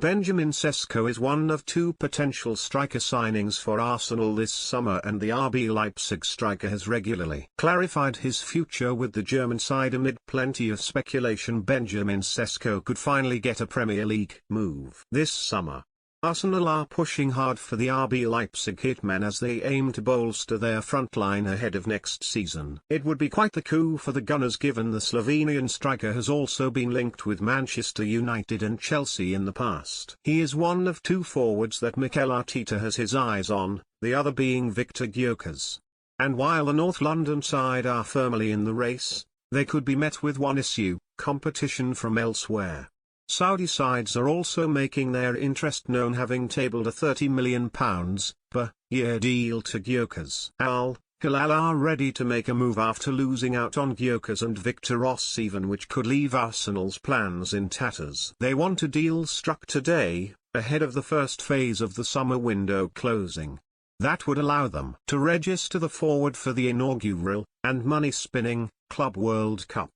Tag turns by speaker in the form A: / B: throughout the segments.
A: Benjamin Sesko is one of two potential striker signings for Arsenal this summer, and the RB Leipzig striker has regularly clarified his future with the German side. Amid plenty of speculation, Benjamin Sesko could finally get a Premier League move this summer. Arsenal are pushing hard for the RB Leipzig hitman as they aim to bolster their front line ahead of next season. It would be quite the coup for the Gunners, given the Slovenian striker has also been linked with Manchester United and Chelsea in the past. He is one of two forwards that Mikel Arteta has his eyes on, the other being Viktor Gyökeres. And while the North London side are firmly in the race, they could be met with one issue: competition from elsewhere. Saudi sides are also making their interest known, having tabled a £30 million per year deal to Gyökeres. Al Hilal are ready to make a move after losing out on Gyökeres and Victor Osimhen, which could leave Arsenal's plans in tatters. They want a deal struck today, ahead of the first phase of the summer window closing. That would allow them to register the forward for the inaugural, and money-spinning, Club World Cup.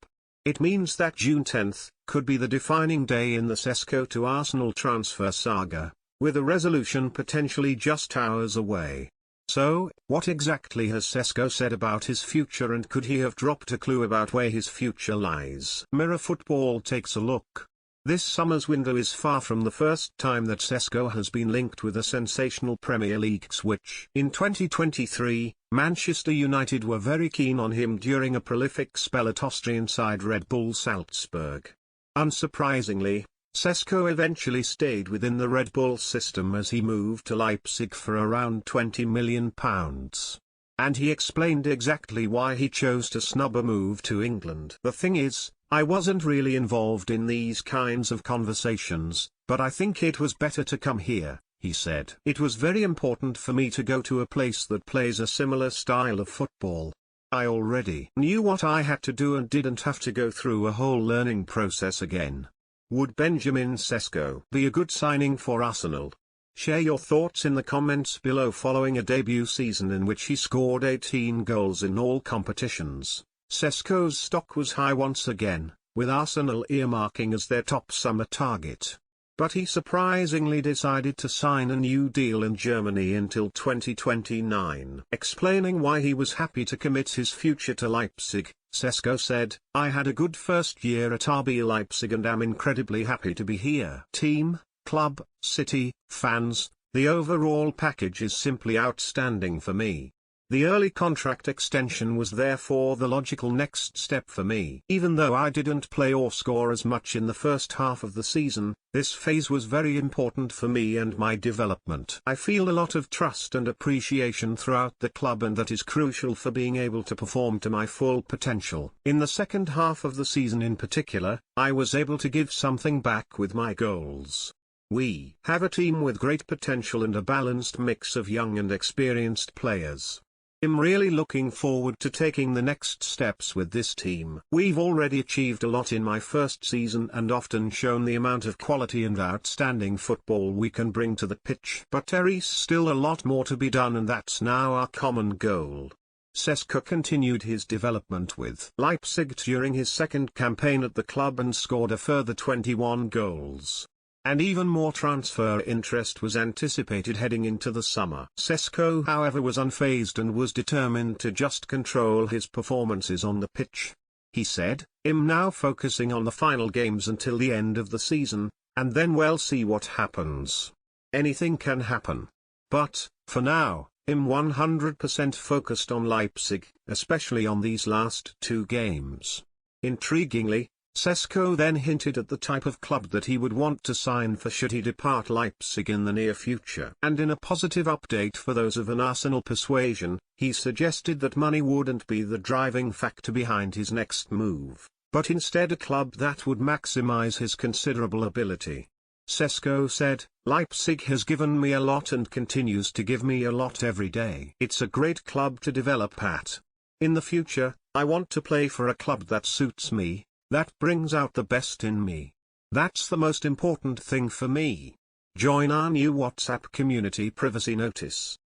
A: It means that June 10th could be the defining day in the Sesko to Arsenal transfer saga, with a resolution potentially just hours away. So, what exactly has Sesko said about his future, and could he have dropped a clue about where his future lies? Mirror Football takes a look. This summer's window is far from the first time that Sesko has been linked with a sensational Premier League switch. In 2023, Manchester United were very keen on him during a prolific spell at Austrian side Red Bull Salzburg. Unsurprisingly, Sesko eventually stayed within the Red Bull system as he moved to Leipzig for around £20 million. And he explained exactly why he chose to snub a move to England. "The thing is, I wasn't really involved in these kinds of conversations, but I think it was better to come here," he said. "It was very important for me to go to a place that plays a similar style of football. I already knew what I had to do and didn't have to go through a whole learning process again." Would Benjamin Sesko be a good signing for Arsenal? Share your thoughts in the comments below. Following a debut season in which he scored 18 goals in all competitions, Sesko's stock was high once again, with Arsenal earmarking as their top summer target. But he surprisingly decided to sign a new deal in Germany until 2029. Explaining why he was happy to commit his future to Leipzig, Sesko said, "I had a good first year at RB Leipzig and am incredibly happy to be here. Team, club, city, fans, the overall package is simply outstanding for me. The early contract extension was therefore the logical next step for me. Even though I didn't play or score as much in the first half of the season, this phase was very important for me and my development. I feel a lot of trust and appreciation throughout the club, and that is crucial for being able to perform to my full potential. In the second half of the season in particular, I was able to give something back with my goals. We have a team with great potential and a balanced mix of young and experienced players. I'm really looking forward to taking the next steps with this team. We've already achieved a lot in my first season and often shown the amount of quality and outstanding football we can bring to the pitch. But there is still a lot more to be done, and that's now our common goal." Sesko continued his development with Leipzig during his second campaign at the club and scored a further 21 goals. And even more transfer interest was anticipated heading into the summer. Sesko, however, was unfazed and was determined to just control his performances on the pitch. He said, "I'm now focusing on the final games until the end of the season, and then we'll see what happens. Anything can happen. But, for now, I'm 100% focused on Leipzig, especially on these last two games." Intriguingly, Sesko then hinted at the type of club that he would want to sign for should he depart Leipzig in the near future. And in a positive update for those of an Arsenal persuasion, he suggested that money wouldn't be the driving factor behind his next move, but instead a club that would maximize his considerable ability. Sesko said, "Leipzig has given me a lot and continues to give me a lot every day. It's a great club to develop at. In the future, I want to play for a club that suits me, that brings out the best in me. That's the most important thing for me." Join our new WhatsApp community. Privacy notice.